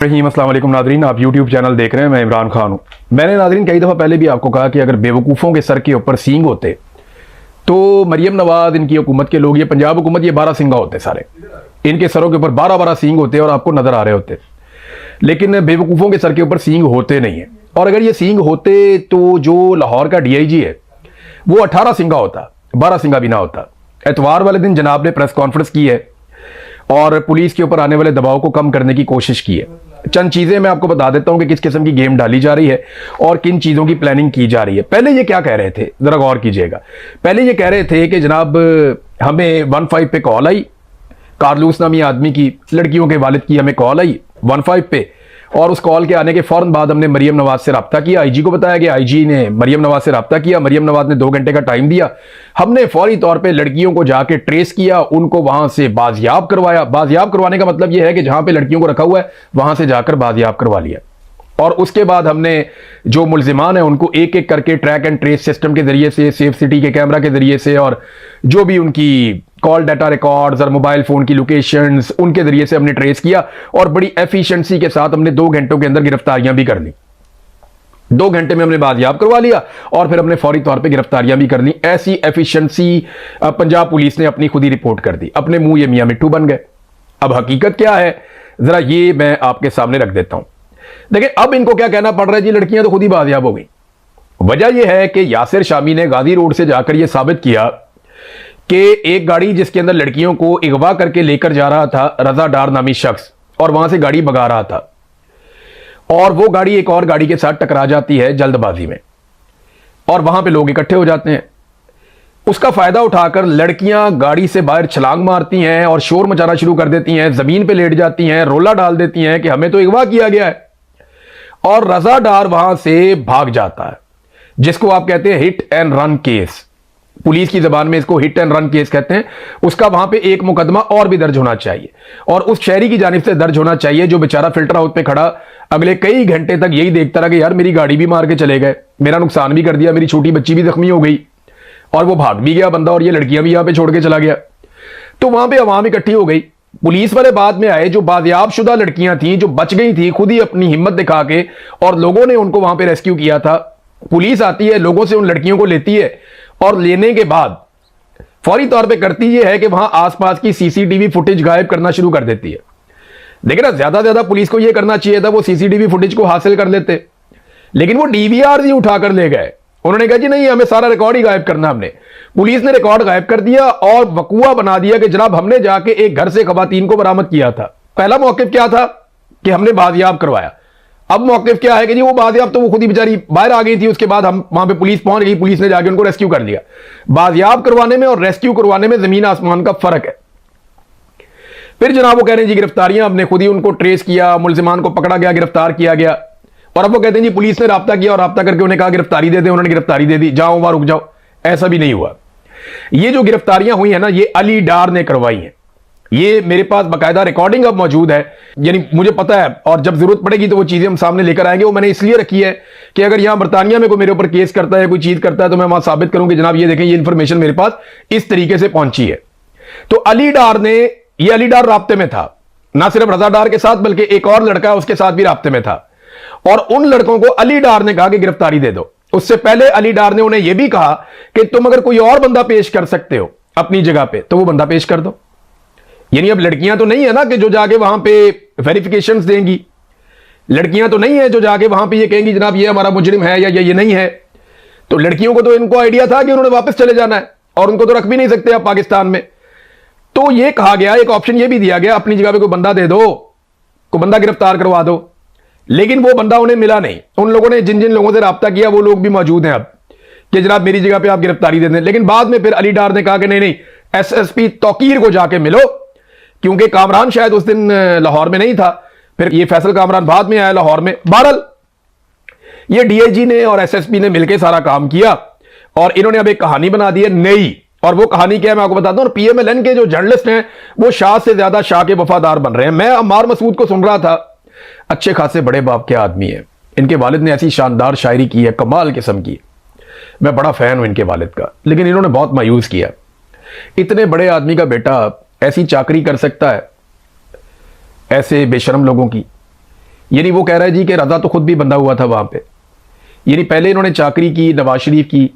रहीम अस्सलाम वालेकुम नादरीन, आप यूट्यूब चैनल देख रहे हैं। मैं इमरान खान हूं। मैंने नादरीन कई दफ़ा पहले भी आपको कहा कि अगर बेवकूफ़ों के सर के ऊपर सींग होते तो मरियम नवाज, इनकी हुकूमत के लोग, ये पंजाब हुकूमत, ये 12 सिंगा होते सारे, इनके सरों के ऊपर 12-12 सींग होते और आपको नजर आ रहे होते। लेकिन बेवकूफ़ों के सर के ऊपर सींग होते नहीं है। और अगर ये सींग होते तो जो लाहौर का DIG है वो 18 सिंगा होता, 12 सिंगा भी ना होता। एतवार वाले दिन जनाब ने प्रेस कॉन्फ्रेंस की है और पुलिस के ऊपर आने वाले दबाव को कम करने की कोशिश की है। चंद चीजें मैं आपको बता देता हूं कि किस किस्म की गेम डाली जा रही है और किन चीजों की प्लानिंग की जा रही है। पहले ये क्या कह रहे थे, जरा गौर कीजिएगा। पहले ये कह रहे थे कि जनाब हमें 15 पे कॉल आई, कारलूस नामी आदमी की, लड़कियों के वालिद की हमें कॉल आई 15 पे, और उस कॉल के आने के फौरन बाद हमने मरियम नवाज से रब्ता किया। IG को बताया गया, IG ने मरियम नवाज से रब्ता किया। मरियम नवाज ने 2 घंटे का टाइम दिया। हमने फौरी तौर पे लड़कियों को जाके ट्रेस किया, उनको वहां से बाजियाब करवाया। बाजियाब करवाने का मतलब यह है कि जहां पे लड़कियों को रखा हुआ है वहां से जाकर बाजियाब करवा लिया। और उसके बाद हमने जो मुल्जिमान है उनको एक एक करके ट्रैक एंड ट्रेस सिस्टम के जरिए से, सेफ सिटी के कैमरा के जरिए से, और जो भी उनकी कॉल डाटा रिकॉर्ड्स और मोबाइल फोन की लोकेशंस, उनके जरिए से हमने ट्रेस किया और बड़ी एफिशिएंसी के साथ हमने 2 घंटों के अंदर गिरफ्तारियां भी कर ली। 2 घंटे में हमने बाजियाब करवा लिया और फिर हमने फौरी तौर पे गिरफ्तारियां भी कर ली। ऐसी एफिशिएंसी पंजाब पुलिस ने अपनी खुद ही रिपोर्ट कर दी। अपने मुंह ये मियां मिट्टू बन गए। अब हकीकत क्या है जरा ये मैं आपके सामने रख देता हूं। देखिए अब इनको क्या कहना पड़ रहा है जी, लड़कियां तो खुद ही बाजियाब हो गई। वजह यह है कि यासिर शामी ने गाजी रोड से जाकर यह साबित किया कि एक गाड़ी जिसके अंदर लड़कियों को अगवा करके लेकर जा रहा था रजा डार नामी शख्स, और वहां से गाड़ी भगा रहा था, और वो गाड़ी एक और गाड़ी के साथ टकरा जाती है जल्दबाजी में, और वहां पे लोग इकट्ठे हो जाते हैं। उसका फायदा उठाकर लड़कियां गाड़ी से बाहर छलांग मारती हैं और शोर मचाना शुरू कर देती हैं, जमीन पे लेट जाती हैं, रोला डाल देती हैं कि हमें तो अगवा किया गया है, और रजा डार वहां से भाग जाता है, जिसको आप कहते हैं hit and run case. Police की जबान में इसको हिट एंड रन केस कहते हैं। उसका वहां पे एक मुकदमा और भी दर्ज होना चाहिए, और उस शहरी की जानिब से दर्ज होना चाहिए जो बेचारा फिल्टर हाउस पे खड़ा अगले कई घंटे तक यही देखता रहा कि यार मेरी गाड़ी भी मार के चले गए, मेरा नुकसान भी कर दिया, मेरी छोटी बच्ची भी जख्मी हो गई, और वो भाग भी गया बंदा, और ये लड़कियां भी यहां पे छोड़ के चला गया। तो वहां पर अवाम इकट्ठी हो गई। पुलिस वाले बाद में आए, जो बाजियाब शुदा लड़कियां थी, जो बच गई थी खुद ही अपनी हिम्मत दिखा के, और लोगों ने उनको वहां पे रेस्क्यू किया था। पुलिस आती है, लोगों से उन लड़कियों को लेती है, और लेने के बाद फौरी तौर पे करती यह है कि वहां आसपास की CCTV फुटेज गायब करना शुरू कर देती है। देखिए ना, ज्यादा पुलिस को यह करना चाहिए था, वो CCTV फुटेज को हासिल कर लेते, लेकिन वो DVR ही उठाकर ले गए। उन्होंने कहा जी नहीं, हमें सारा रिकॉर्ड ही गायब करना। हमने, पुलिस ने रिकॉर्ड गायब कर दिया और वकूआ बना दिया कि जनाब हमने जाके एक घर से खवातीन को बरामद किया था। पहला मौकिफ क्या था कि हमने बाजियाब करवाया। अब मौकिफ क्या है कि जी वो बाजियाब तो वो खुद ही बेचारी बाहर आ गई थी, उसके बाद हम वहां पे पुलिस पहुंच गई, पुलिस ने जाके उनको रेस्क्यू कर लिया। बाजियाब करवाने में और रेस्क्यू करवाने में जमीन आसमान का फर्क है। फिर जनाब वो कह रहे हैं जी गिरफ्तारियां हमने खुद ही उनको ट्रेस किया, मुल्जिमान को पकड़ा गया, गिरफ्तार किया गया, और अब वो कहते हैं जी पुलिस ने राब्ता किया और राब्ता करके उन्हें कहा गिरफ्तारी दे दे, उन्होंने गिरफ्तारी दे दी, जाओ वहां रुक जाओ। ऐसा भी नहीं हुआ। ये जो गिरफ्तारियां हुई है ना, ये अली डार ने करवाई है। ये मेरे पास बाकायदा रिकॉर्डिंग अब मौजूद है, यानी मुझे पता है, और जब जरूरत पड़ेगी तो वो चीजें हम सामने लेकर आएंगे। वो मैंने इसलिए रखी है कि अगर यहां बरतानिया में कोई मेरे ऊपर केस करता है, कोई चीज करता है, तो मैं वहां साबित करूं कि जनाब ये देखें, ये इंफॉर्मेशन मेरे पास इस तरीके से पहुंची है। तो अली डार ने, ये अली डार राब्ते में था, ना सिर्फ रजा डार के साथ बल्कि एक और लड़का उसके साथ भी राब्ते में था, और उन लड़कों को अली डार ने कहा कि गिरफ्तारी दे दो। उससे पहले अली डार ने उन्हें यह भी कहा कि तुम अगर कोई और बंदा पेश कर सकते हो अपनी जगह पे तो वो बंदा पेश कर दो। यानी अब लड़कियां तो नहीं है ना कि जो जाके वहां पे वेरिफिकेशंस देंगी, लड़कियां तो नहीं है जो जाके वहां पे ये कहेंगी जनाब ये हमारा मुजरिम है या ये नहीं है। तो लड़कियों को तो इनको आइडिया था कि उन्होंने वापस चले जाना है, और उनको तो रख भी नहीं सकते आप पाकिस्तान में। तो ये कहा गया, एक ऑप्शन ये भी दिया गया, अपनी जगह पे कोई बंदा दे दो, कोई बंदा गिरफ्तार करवा दो। लेकिन वो बंदा उन्हें मिला नहीं। उन लोगों ने जिन जिन लोगों से राब्ता किया वो लोग भी मौजूद हैं अब कि जनाब मेरी जगह पे आप गिरफ्तारी दे दें। लेकिन बाद में फिर अली डार ने कहा कि नहीं, SSP तौकीर को जाके मिलो, क्योंकि कामरान शायद उस दिन लाहौर में नहीं था। फिर ये फैसल कामरान बाद में आया लाहौर में। बहरहाल ये DIG ने और SSP ने मिलकर सारा काम किया, और इन्होंने अब एक कहानी बना दी है नई। और वो कहानी क्या है मैं आपको बताता हूं। PMLN के जो जर्नलिस्ट हैं वो शाह से ज्यादा शाह के वफादार बन रहे हैं। मैं अम्मार मसूद को सुन रहा था, अच्छे खासे बड़े बाप के आदमी है, इनके वालिद ने ऐसी शानदार शायरी की है, कमाल किस्म की। मैं बड़ा फैन हूं इनके वालिद का, लेकिन इन्होंने बहुत मायूस किया। इतने बड़े आदमी का बेटा ऐसी चाकरी कर सकता है ऐसे बेशरम लोगों की? यानी वो कह रहा है जी कि रजा तो खुद भी बंधा हुआ था वहां पे। यानी पहले इन्होंने चाकरी की नवाज शरीफ की,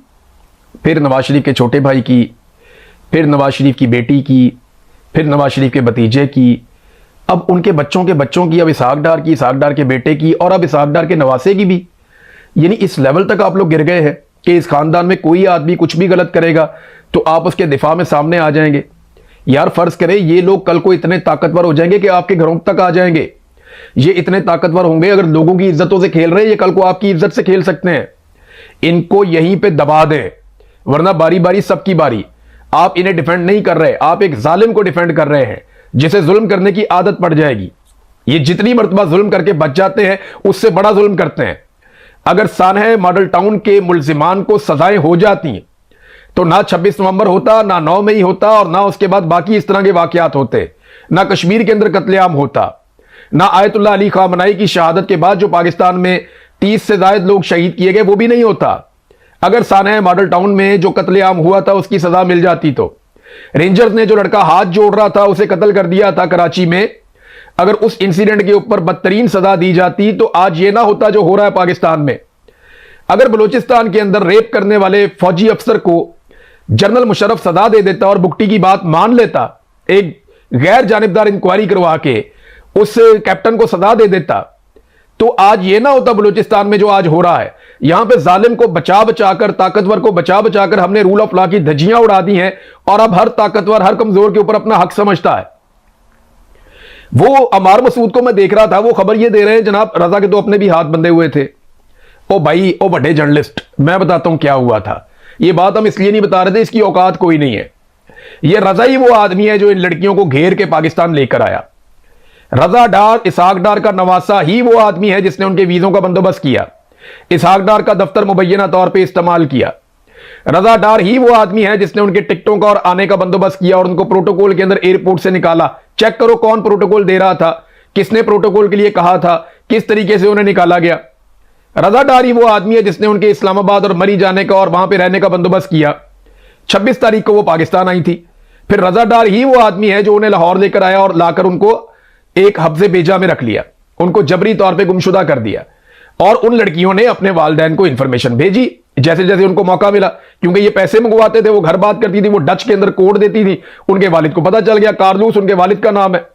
फिर नवाज शरीफ के छोटे भाई की, फिर नवाज शरीफ की बेटी की, फिर नवाज शरीफ के भतीजे की, अब उनके बच्चों के बच्चों की, अब इसहाक डार की, इसहाक डार के बेटे की, और अब इसहाक डार के नवासे की भी। यानी इस लेवल तक आप लोग गिर गए हैं कि इस खानदान में कोई आदमी कुछ भी गलत करेगा तो आप उसके दिफा में सामने आ जाएंगे। यार फर्ज करें ये लोग कल को इतने ताकतवर हो जाएंगे कि आपके घरों तक आ जाएंगे। ये इतने ताकतवर होंगे, अगर लोगों की इज्जतों से खेल रहे हैं, ये कल को आपकी इज्जत से खेल सकते हैं। इनको यहीं पे दबा दें, वरना बारी बारी सबकी बारी। आप इन्हें डिफेंड नहीं कर रहे, आप एक जालिम को डिफेंड कर रहे हैं जिसे जुल्म करने की आदत पड़ जाएगी। ये जितनी मर्तबा जुल्म करके बच जाते हैं उससे बड़ा जुल्म करते हैं। अगर सानहा मॉडल टाउन के मुलजिमान को सजाएं हो जाती तो ना 26 नवंबर होता, ना 9 मई होता, और ना उसके बाद बाकी इस तरह के वाकयात होते, ना कश्मीर के अंदर कत्लेआम होता, ना आयतुल्लाह अली खामनाई की शहादत के बाद जो पाकिस्तान में 30 से ज्यादा लोग शहीद किए गए वो भी नहीं होता। अगर सानहा मॉडल टाउन में जो कत्लेआम हुआ था उसकी सजा मिल जाती तो रेंजर्स ने जो लड़का हाथ जोड़ रहा था उसे कत्ल कर दिया था कराची में, अगर उस इंसिडेंट के ऊपर बदतरीन सजा दी जाती तो आज ये ना होता जो हो रहा है पाकिस्तान में। अगर बलूचिस्तान के अंदर रेप करने वाले फौजी अफसर को जनरल मुशर्रफ सजा दे देता और बुकटी की बात मान लेता, एक गैर जानिबदार इंक्वायरी करवा के उस कैप्टन को सजा दे देता, तो आज ये ना होता बलूचिस्तान में जो आज हो रहा है। यहां पे जालिम को बचा बचाकर, ताकतवर को बचा बचाकर हमने रूल ऑफ लॉ की धज्जियां उड़ा दी हैं, और अब हर ताकतवर हर कमजोर के ऊपर अपना हक समझता है। वो अमार मसूद को मैं देख रहा था, वो खबर ये दे रहे हैं जनाब रजा के तो अपने भी हाथ बंधे हुए थे। ओ भाई, ओ बड़े जर्नलिस्ट, मैं बताता हूं क्या हुआ था। ये बात हम इसलिए नहीं बता रहे थे, इसकी औकात कोई नहीं है। ये रजा ही वो आदमी है जो इन लड़कियों को घेर के पाकिस्तान लेकर आया। रजा डार, इसहाक डार का नवासा ही वो आदमी है जिसने उनके वीजों का बंदोबस्त किया, इसहाक डार का दफ्तर मुबैना तौर पर इस्तेमाल किया। रजा डार ही वो आदमी है जिसने उनके टिकटों का और आने का बंदोबस्त किया और उनको प्रोटोकॉल के अंदर एयरपोर्ट से निकाला। चेक करो कौन प्रोटोकॉल दे रहा था, किसने प्रोटोकॉल के लिए कहा था, किस तरीके से उन्हें निकाला गया। रजा डार ही वो आदमी है जिसने उनके इस्लामाबाद और मरी जाने का और वहां पे रहने का बंदोबस्त किया। 26 तारीख को वो पाकिस्तान आई थी। फिर रजा डार ही वो आदमी है जो उन्हें लाहौर लेकर आया और लाकर उनको एक हफ्ते बेजा में रख लिया, उनको जबरी तौर पर गुमशुदा कर दिया। और उन लड़कियों ने अपने वालिदैन को इंफॉर्मेशन भेजी जैसे जैसे उनको मौका मिला, क्योंकि ये पैसे मंगवाते थे, वो घर बात करती थी, वो डच के अंदर कोड देती थी। उनके वालिद को पता चल गया, कार्लूस उनके वालिद का नाम है।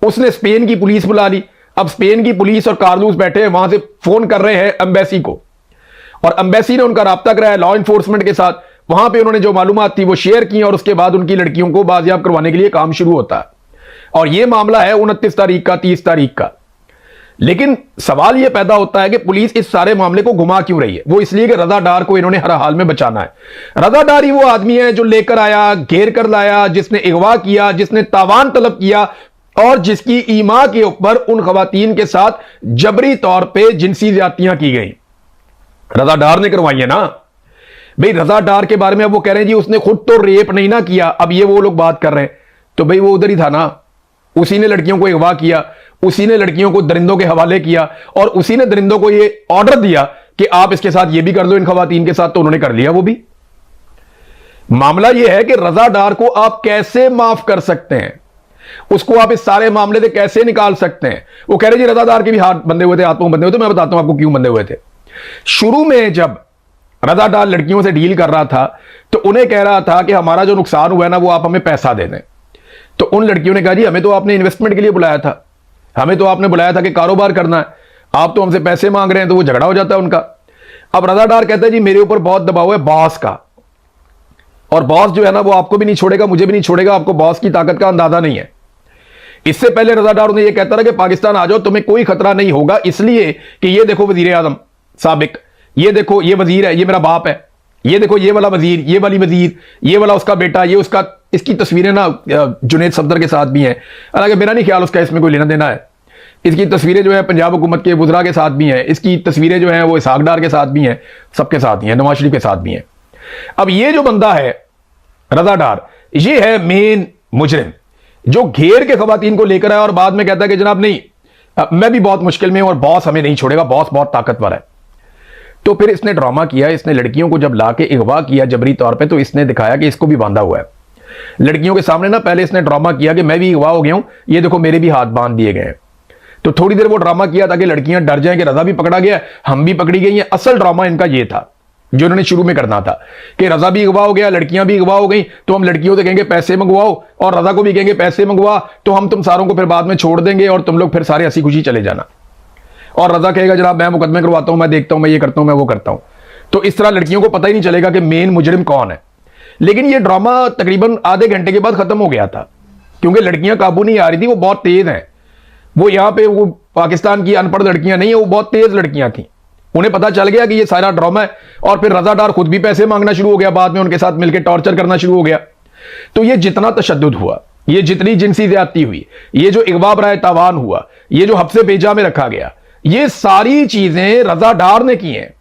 उसने स्पेन की पुलिस बुला ली। अब स्पेन की पुलिस और कार्लूस बैठे हैं वहां से फोन कर रहे हैं एम्बेसी को, और एम्बेसी ने उनका राब्ता कराया लॉ इन्फोर्समेंट के साथ। वहां पे उन्होंने जो मालूमात थी वो शेयर की और उसके बाद उनकी लड़कियों को बाजियाब करवाने के लिए काम शुरू होता है। और यह मामला है 29 तारीख का, 30 तारीख का। लेकिन सवाल यह पैदा होता है कि पुलिस इस सारे मामले को घुमा क्यों रही है? वो इसलिए कि रजा डार को इन्होंने हर हाल में बचाना है। रजा डार ही वो आदमी है जो लेकर आया, घेर कर लाया, जिसने अगवा किया, जिसने तावान तलब किया और जिसकी ईमा के ऊपर उन खवातीन के साथ जबरी तौर पे जिनसी ज्यादतियां की गई। रजा डार ने करवाई है ना भाई। रजा डार के बारे में अब वो कह रहे हैं जी उसने खुद तो रेप नहीं ना किया, अब ये वो लोग बात कर रहे हैं। तो भाई वो उधर ही था ना, उसी ने लड़कियों को अगवा किया, उसी ने लड़कियों को दरिंदों के हवाले किया और उसी ने दरिंदों को ये ऑर्डर दिया कि आप इसके साथ ये भी कर लो इन खवातीन के साथ, तो उन्होंने कर लिया वो भी। मामला यह है कि रजा डार को आप कैसे माफ कर सकते हैं, उसको आप इस सारे मामले से कैसे निकाल सकते हैं? वो कह रहे जी रजादार के भी हाथ बंधे हुए थे, हाथ पांव बंधे हुए थे। मैं बताता हूं आपको क्यों बंधे हुए थे। शुरू में जब रजादार लड़कियों से डील कर रहा था तो उन्हें कह रहा था कि हमारा जो नुकसान हुआ है ना वो आप हमें पैसा दे दें। तो उन लड़कियों ने कहा जी हमें तो आपने इन्वेस्टमेंट के लिए बुलाया था, हमें तो आपने बुलाया था कि कारोबार करना है, आप तो हमसे पैसे मांग रहे हैं। तो वो झगड़ा हो जाता है उनका। अब रजादार कहता है जी मेरे ऊपर बहुत दबाव है बॉस का, और बॉस जो है ना वो आपको भी नहीं छोड़ेगा, मुझे भी नहीं छोड़ेगा, आपको बॉस की ताकत का अंदाजा नहीं है। इससे पहले रजादार उन्हें यह कहता रहा कि पाकिस्तान आ जाओ, तुम्हें कोई खतरा नहीं होगा, इसलिए कि ये देखो वजीर आजम साबिक, ये देखो ये वजीर है, ये मेरा बाप है, ये देखो ये वाला वजीर, ये वाली वजीर, ये वाला उसका बेटा, ये उसका, इसकी तस्वीरें ना जुनेद सफदर के साथ भी हैं। हालांकि मेरा नहीं ख्याल उसका इसमें कोई लेना देना है। इसकी तस्वीरें जो है पंजाब हुकूमत के वुज़रा के साथ भी हैं, इसकी तस्वीरें जो हैं वो इसहाक डार के साथ भी हैं, सबके साथ ही हैं, नवाज शरीफ के साथ भी हैं। अब ये जो बंदा है रजा डार, ये है मेन मुजरिम जो घेर के खवातीन को लेकर आया और बाद में कहता है कि जनाब नहीं मैं भी बहुत मुश्किल में हूं और बॉस हमें नहीं छोड़ेगा, बॉस बहुत ताकतवर है। तो फिर इसने ड्रामा किया, इसने लड़कियों को जब लाके अगवा किया जबरी तौर पे, तो इसने दिखाया कि इसको भी बांधा हुआ है लड़कियों के सामने ना। पहले इसने ड्रामा किया कि मैं भी अगवा हो गया हूं, ये देखो मेरे भी हाथ बांध दिए गए हैं। तो थोड़ी देर वो ड्रामा किया ताकि लड़कियां डर जाएं कि रजा भी पकड़ा गया, हम भी पकड़ी गई हैं। असल ड्रामा इनका ये था जो इन्होंने शुरू में करना था कि रजा भी अगवा हो गया, लड़कियां भी अगवा हो गई, तो हम लड़कियों से कहेंगे पैसे मंगवाओ और रजा को भी कहेंगे पैसे मंगवा, तो हम तुम सारों को फिर बाद में छोड़ देंगे और तुम लोग फिर सारे हंसी खुशी चले जाना। और रजा कहेगा जनाब मैं मुकदमे करवाता हूं, मैं देखता हूं, मैं ये करता हूं, मैं वो करता हूं। तो इस तरह लड़कियों को पता ही नहीं चलेगा कि मेन मुजरिम कौन है। लेकिन ये ड्रामा तकरीबन आधे घंटे के बाद खत्म हो गया था, क्योंकि लड़कियां काबू नहीं आ रही थी, वो बहुत तेज हैं। वो यहां पे वो पाकिस्तान की अनपढ़ लड़कियां नहीं है, वो बहुत तेज लड़कियां थी। उन्हें पता चल गया कि ये सारा ड्रामा है, और फिर रजा डार खुद भी पैसे मांगना शुरू हो गया, बाद में उनके साथ मिलकर टॉर्चर करना शुरू हो गया। तो ये जितना तशद्दुद हुआ, ये जितनी जिनसी ज्यादती हुई, ये जो इगवा बराए तावान हुआ, ये जो हफ्से बेजा में रखा गया, ये सारी चीजें रजा डार ने की हैं।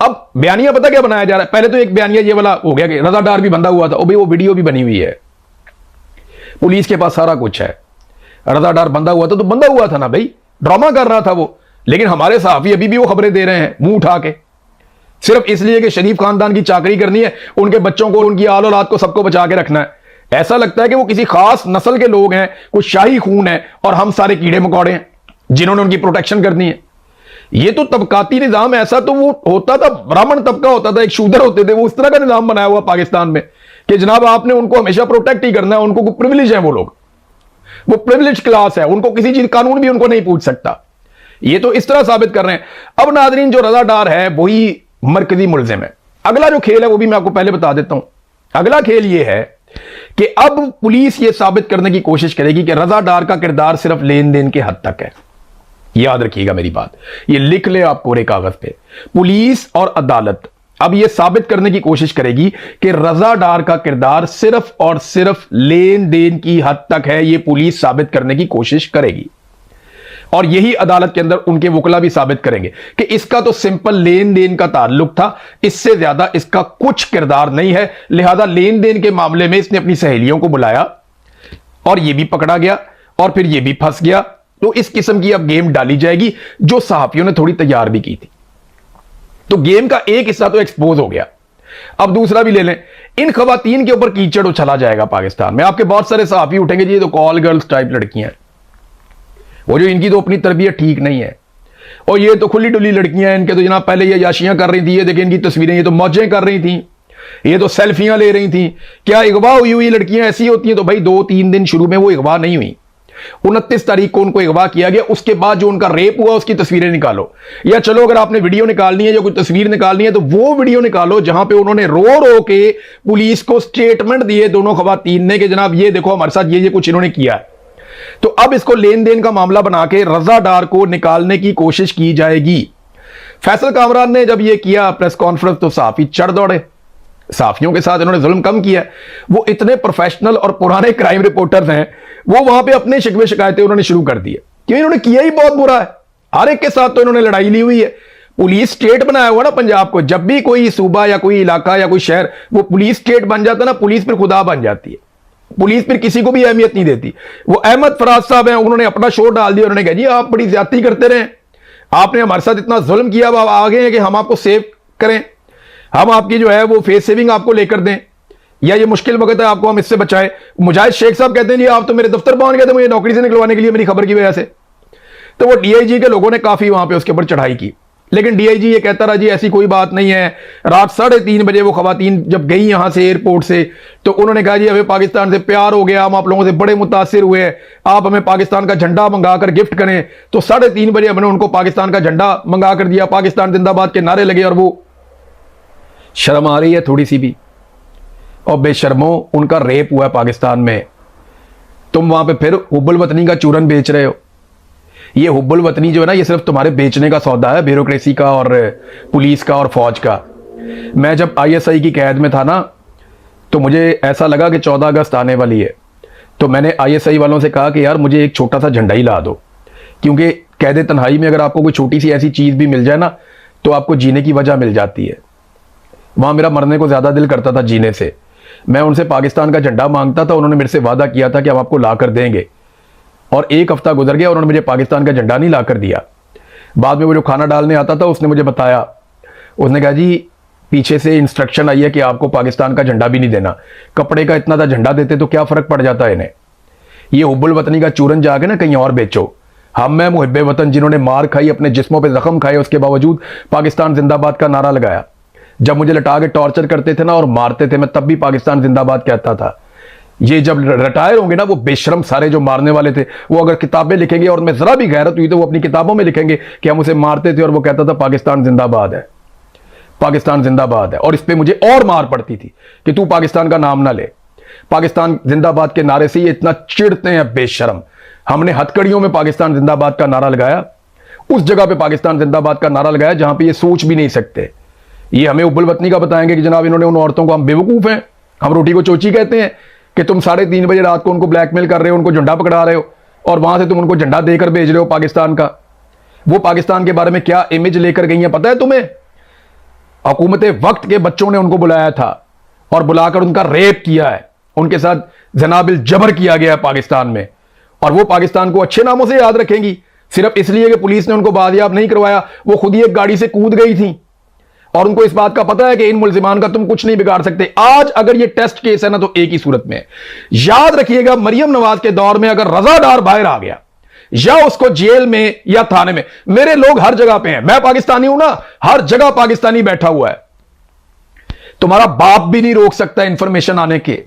अब बयानिया पता क्या बनाया जा रहा है? पहले तो एक बयानिया ये वाला हो गया कि रजा डार भी बंधा हुआ था, वो वीडियो भी बनी हुई है, पुलिस के पास सारा कुछ है। रजा डार बंधा हुआ था तो बंधा हुआ था ना भाई, ड्रामा कर रहा था वो। लेकिन हमारे सहाफी अभी भी वो खबरें दे रहे हैं मुंह उठा के, सिर्फ इसलिए कि शरीफ खानदान की चाकरी करनी है, उनके बच्चों को, उनकी आल औलाद को, सबको बचा के रखना है। ऐसा लगता है कि वो किसी खास नस्ल के लोग हैं, कुछ शाही खून है, और हम सारे कीड़े मकोड़े हैं जिन्होंने उनकी प्रोटेक्शन करनी है। ये तो तबकाती निजाम ऐसा तो वो होता था, ब्राह्मण तबका होता था, एक शूदर होते थे, वो उस तरह का निजाम बनाया हुआ पाकिस्तान में कि जनाब आपने उनको हमेशा प्रोटेक्ट ही करना है, उनको प्रिविलेज है, वो लोग, वो प्रिविलेज क्लास है, उनको किसी चीज कानून भी उनको नहीं पूछ सकता। ये तो इस तरह साबित कर रहे हैं। अब नाजरीन जो रजा डार है वही मरकजी मुलजिम है। अगला जो खेल है वो भी मैं आपको पहले बता देता हूं। अगला खेल ये है कि अब पुलिस ये साबित करने की कोशिश करेगी कि रजा डार का किरदार सिर्फ लेन देन के हद तक है। याद रखिएगा मेरी बात, ये लिख ले आप कोरे कागज पे। पुलिस और अदालत अब ये साबित करने की कोशिश करेगी कि रजा डार का किरदार सिर्फ और सिर्फ लेन देन की हद तक है। ये पुलिस साबित करने की कोशिश करेगी, और यही अदालत के अंदर उनके वकला भी साबित करेंगे कि इसका तो सिंपल लेन देन का ताल्लुक था, इससे ज्यादा इसका कुछ किरदार नहीं है। लिहाजा लेन देन के मामले में इसने अपनी सहेलियों को बुलाया और यह भी पकड़ा गया और फिर यह भी फंस गया। तो इस किस्म की अब गेम डाली जाएगी जो सहाफियों ने थोड़ी तैयार भी की थी। तो गेम का एक हिस्सा तो एक्सपोज हो गया, अब दूसरा भी ले लें। इन खवातीन के ऊपर कीचड़ उछला जाएगा पाकिस्तान में। आपके बहुत सारे सहाफी उठेंगे जी ये तो कॉल गर्ल्स टाइप लड़कियां हैं, वो जो इनकी तो अपनी तरबियत ठीक नहीं है, और ये तो खुली डुली लड़कियां हैं, इनके तो जनाब पहले ये याशियां कर रही थी, ये देखिए इनकी तस्वीरें, ये तो मौजें कर रही थी, ये तो सेल्फियां ले रही थी। क्या अगवा हुई हुई लड़कियां ऐसी होती हैं? तो भाई 2-3 दिन शुरू में वो अगवा नहीं हुई, 29 तारीख को उनको अगवा किया गया, उसके बाद जो उनका रेप हुआ उसकी तस्वीरें निकालो, या चलो अगर आपने वीडियो निकालनी है या कोई तस्वीर निकालनी है तो वो वीडियो निकालो जहां पे उन्होंने रो रो के पुलिस को स्टेटमेंट दिए दोनों खवातीन ने कि जनाब ये देखो हमारे साथ ये कुछ इन्होंने किया है। तो अब इसको लेन देन का मामला बना के रजा डार को निकालने की कोशिश की जाएगी। फैसल कामरान ने जब ये किया प्रेस कॉन्फ्रेंस तो सहाफी चढ़ दौड़े, सहाफियों के साथ इन्होंने जुल्म कम किया। वो इतने प्रोफेशनल और पुराने क्राइम रिपोर्टर्स हैं, वो वहां पे अपने शिकवे शिकायतें उन्होंने शुरू कर दिए कि इन्होंने किया ही बहुत बुरा है, हर एक के साथ तो इन्होंने लड़ाई ली हुई है। पुलिस स्टेट बनाया हुआ ना पंजाब को, जब भी कोई सूबा या कोई इलाका या कोई शहर वो पुलिस स्टेट बन जाता है ना, पुलिस फिर खुदा बन जाती है, पुलिस फिर किसी को भी अहमियत नहीं देती। वो अहमद फराज साहब हैं, उन्होंने अपना शोर डाल दिया, उन्होंने कहा जी आप बड़ी ज्यादती करते रहे, आपने हमारे साथ इतना जुल्म किया, अब आगे हैं कि हम आपको सेव करें, हम आपकी जो है वो फेस सेविंग आपको लेकर दें, या ये मुश्किल वक्त है आपको हम इससे बचाएं। मुजाहिद शेख साहब कहते हैं जी आप तो मेरे दफ्तर पहुंच गए थे मुझे नौकरी से निकलवाने के लिए मेरी खबर की वजह से। तो वो डीआईजी के लोगों ने काफी वहां पे उसके ऊपर चढ़ाई की, लेकिन डीआईजी ये कहता रहा जी ऐसी कोई बात नहीं है। रात 3:30 बजे वो खवातीन जब गई यहां से एयरपोर्ट से तो उन्होंने कहा जी हमें पाकिस्तान से प्यार हो गया, हम आप लोगों से बड़े मुतासिर हुए, आप हमें पाकिस्तान का झंडा मंगाकर गिफ्ट करें। तो 3:30 बजे हमने उनको पाकिस्तान का झंडा मंगा कर दिया, पाकिस्तान जिंदाबाद के नारे लगे, और वो शर्म आ रही है थोड़ी सी भी। और बेशर्मो उनका रेप हुआ है पाकिस्तान में, तुम वहां पे फिर हुब्बुल वतनी का चूरन बेच रहे हो। ये हुब्बुल वतनी जो है ना, ये सिर्फ तुम्हारे बेचने का सौदा है, ब्यूरोक्रेसी का और पुलिस का और फौज का। मैं जब आईएसआई की कैद में था ना, तो मुझे ऐसा लगा कि 14 अगस्त आने वाली है, तो मैंने आईएसआई वालों से कहा कि यार मुझे एक छोटा सा झंडा ही ला दो, क्योंकि कैद तन्हाई में अगर आपको कोई छोटी सी ऐसी चीज भी मिल जाए ना तो आपको जीने की वजह मिल जाती है। वहां मेरा मरने को ज्यादा दिल करता था जीने से। मैं उनसे पाकिस्तान का झंडा मांगता था, उन्होंने मेरे से वादा किया था कि हम आपको ला कर देंगे, और 1 हफ्ता गुजर गया, उन्होंने मुझे पाकिस्तान का झंडा नहीं ला कर दिया। बाद में वो जो खाना डालने आता था उसने मुझे बताया, उसने कहा जी पीछे से इंस्ट्रक्शन आई है कि आपको पाकिस्तान का झंडा भी नहीं देना, कपड़े का इतना था झंडा देते तो क्या फर्क पड़ जाता है इन्हें, ये हुब्बुल वतनी का चूरन जाके ना कहीं और बेचो, हम में मुहिब्बे वतन जिन्होंने मार खाई, अपने जिस्मों पे जख्म खाए, उसके बावजूद पाकिस्तान जिंदाबाद का नारा लगाया। जब मुझे लटा के टॉर्चर करते थे ना और मारते थे, मैं तब भी पाकिस्तान जिंदाबाद कहता था। ये जब रिटायर होंगे ना वो बेशरम सारे जो मारने वाले थे, वो अगर किताबें लिखेंगे और मैं जरा भी गैरत हुई तो वो अपनी किताबों में लिखेंगे कि हम उसे मारते थे और वो कहता था पाकिस्तान जिंदाबाद है, पाकिस्तान जिंदाबाद है। और इस पे मुझे और मार पड़ती थी कि तू पाकिस्तान का नाम ना ले। पाकिस्तान जिंदाबाद के नारे से ये इतना चिढ़ते हैं बेशरम। हमने हथकड़ियों में पाकिस्तान जिंदाबाद का नारा लगाया, उस जगह पे पाकिस्तान जिंदाबाद का नारा लगाया जहां पे ये सोच भी नहीं सकते। ये हमें उब्बुल वतनी का बताएंगे कि जनाब इन्होंने उन औरतों को, हम बेवकूफ हैं, हम रोटी को चोची कहते हैं कि तुम 3:30 बजे रात को उनको ब्लैकमेल कर रहे हो, उनको झंडा पकड़ा रहे हो और वहां से तुम उनको झंडा देकर भेज रहे हो पाकिस्तान का। वो पाकिस्तान के बारे में क्या इमेज लेकर गई है पता है तुम्हें? हुकूमत वक्त के बच्चों ने उनको बुलाया था और बुलाकर उनका रेप किया है, उनके साथ जनाबिल जबर किया गया है पाकिस्तान में। और वो पाकिस्तान को अच्छे नामों से याद रखेंगी सिर्फ इसलिए कि पुलिस ने उनको बाजियाब नहीं करवाया। वो खुद ही एक गाड़ी से कूद गई थी और उनको इस बात का पता है कि इन मुल्जिमान का तुम कुछ नहीं बिगाड़ सकते। आज अगर ये टेस्ट केस है ना तो एक ही सूरत में याद रखिएगा, मरियम नवाज के दौर में अगर रजादार बाहर आ गया या उसको जेल में या थाने में, मेरे लोग हर जगह पे हैं, मैं पाकिस्तानी हूं ना, हर जगह पाकिस्तानी बैठा हुआ है, तुम्हारा बाप भी नहीं रोक सकता इंफॉर्मेशन आने के।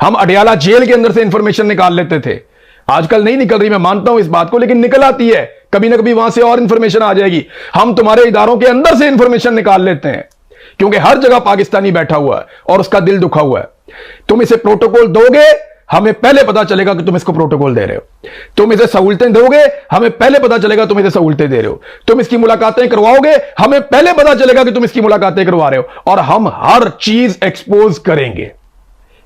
हम अडियाला जेल के अंदर से इंफॉर्मेशन निकाल लेते थे, आजकल नहीं निकल रही, मैं मानता हूं इस बात को, लेकिन निकल आती है कभी ना कभी, वहां से और इंफॉर्मेशन आ जाएगी। हम तुम्हारे इदारों के अंदर से इंफॉर्मेशन निकाल लेते हैं क्योंकि हर जगह पाकिस्तानी बैठा हुआ है और उसका दिल दुखा हुआ है। तुम इसे प्रोटोकॉल दोगे, हमें पहले पता चलेगा कि तुम इसको प्रोटोकॉल दे रहे हो। तुम इसे सहूलतें दोगे, हमें पहले पता चलेगा तुम इसे सहूलतें दे रहे हो। तुम इसकी मुलाकातें करवाओगे, हमें पहले पता चलेगा कि तुम इसकी मुलाकातें करवा रहे हो और हम हर चीज एक्सपोज करेंगे।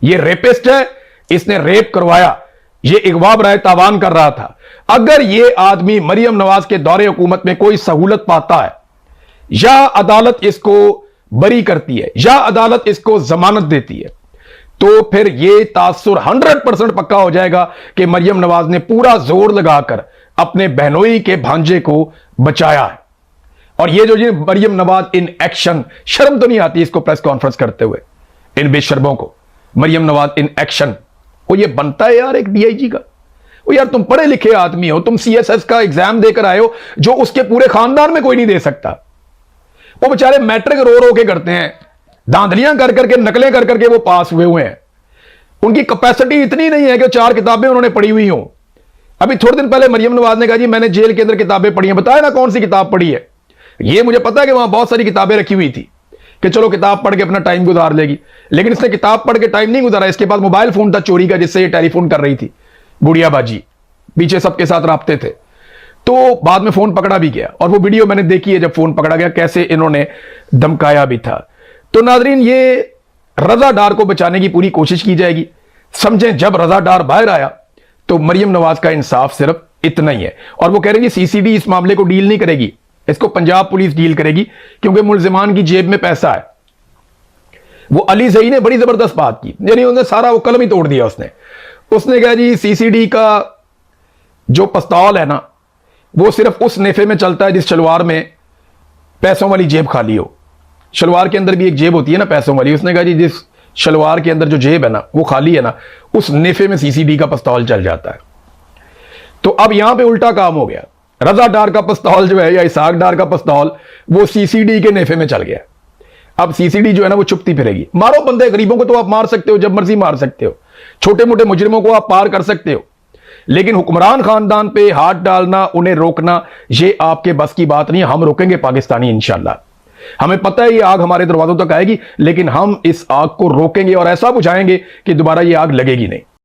ये रेपिस्ट है, इसने रेप करवाया, ये इगवा बराए तावान कर रहा था। अगर ये आदमी मरियम नवाज के दौरे हुकूमत में कोई सहूलत पाता है या अदालत इसको बरी करती है या अदालत इसको जमानत देती है, तो फिर ये तासुर 100% पक्का हो जाएगा कि मरियम नवाज ने पूरा जोर लगाकर अपने बहनोई के भांजे को बचाया है। और ये जो ये मरियम नवाज इन एक्शन, शर्म तो नहीं आती इसको प्रेस कॉन्फ्रेंस करते हुए, इन बेशर्मों को, मरियम नवाज इन एक्शन। वो ये बनता है यार एक डीआईजी का? वो यार तुम पढ़े लिखे आदमी हो, तुम सीएसएस का एग्जाम देकर आए हो जो उसके पूरे खानदान में कोई नहीं दे सकता। वो बेचारे मैट्रिक रो रो के करते हैं, धांधलियां कर करके, नकलें कर करके वो पास हुए हैं। उनकी कैपेसिटी इतनी नहीं है कि 4 किताबें उन्होंने पढ़ी हुई हो। अभी थोड़े दिन पहले मरियम नवाज ने कहा जी मैंने जेल के अंदर किताबें पढ़ी हैं। बताया ना कौन सी किताब पढ़ी है? ये मुझे पता है कि वहां बहुत सारी किताबें रखी हुई थी कि चलो किताब पढ़ के अपना टाइम गुजार लेगी, लेकिन इसने किताब पढ़ के टाइम नहीं गुजारा। इसके पास मोबाइल फोन था चोरी का, जिससे ये टेलीफोन कर रही थी, गुड़ियाबाजी, पीछे सबके साथ राब्ते थे। तो बाद में फोन पकड़ा भी गया और वो वीडियो मैंने देखी है जब फोन पकड़ा गया, कैसे इन्होंने धमकाया भी था। तो नाजरीन, ये रजादार को बचाने की पूरी कोशिश की जाएगी। समझें जब रजादार बाहर आया तो मरियम नवाज का इंसाफ सिर्फ इतना ही है। और वो कह रही है सीसीडी इस मामले को डील नहीं करेगी, इसको पंजाब पुलिस डील करेगी क्योंकि मुल्जिमान की जेब में पैसा है। वो अली ज़ई ने बड़ी जबरदस्त बात की, यानी उन्होंने सारा वो कलम ही तोड़ दिया। उसने कहा जी सीसीडी का जो पिस्तौल है ना वो सिर्फ उस नेफे में चलता है जिस शलवार में पैसों वाली जेब खाली हो। शलवार के अंदर भी एक जेब होती है ना पैसों वाली। उसने कहा जी जिस शलवार के अंदर जो जेब है ना वो खाली है ना, उस नेफे में सीसीडी का पिस्तौल चल जाता है। तो अब यहां पे उल्टा काम हो गया, रजा डार का पिस्तौल जो है या इसाक डार का पिस्तौल वो सीसीडी के नेफे में चल गया। अब सीसीडी जो है ना वो चुपती फिरेगी। मारो बंदे, गरीबों को तो आप मार सकते हो, जब मर्जी मार सकते हो, छोटे मोटे मुजरिमों को आप पार कर सकते हो, लेकिन हुक्मरान खानदान पे हाथ डालना, उन्हें रोकना, ये आपके बस की बात नहीं। हम रोकेंगे पाकिस्तानी इंशाल्लाह। हमें पता है ये आग हमारे दरवाजों तक आएगी, लेकिन हम इस आग को रोकेंगे और ऐसा बुझाएंगे कि दोबारा ये आग लगेगी नहीं।